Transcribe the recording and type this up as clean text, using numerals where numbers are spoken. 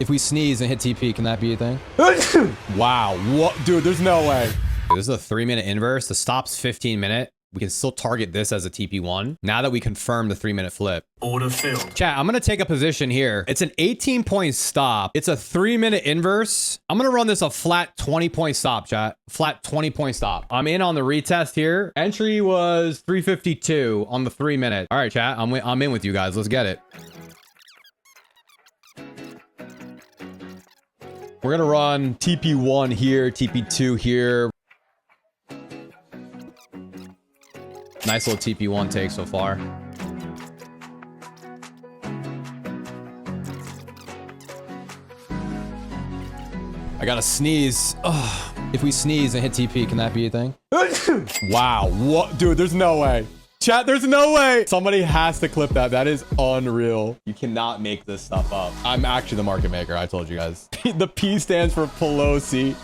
If we sneeze and hit TP, can that be a thing? Wow. What? Dude, there's no way. This is a 3-minute inverse. The stop's 15-minute. We can still target this as a TP1 now that we confirm the 3-minute flip. Order filled. Chat, I'm going to take a position here. It's an 18-point stop. It's a 3-minute inverse. I'm going to run this a flat 20-point stop, chat. Flat 20-point stop. I'm in on the retest here. Entry was 352 on the 3-minute. All right, chat. I'm in with you guys. Let's get it. We're going to run TP1 here, TP2 here. Nice little TP1 take so far. I gotta sneeze. Ugh. If we sneeze and hit TP, can that be a thing? Wow. What? Dude, there's no way. Chat, there's no way. Somebody has to clip that. That is unreal. You cannot make this stuff up. I'm actually the market maker. I told you guys. The P stands for Pelosi.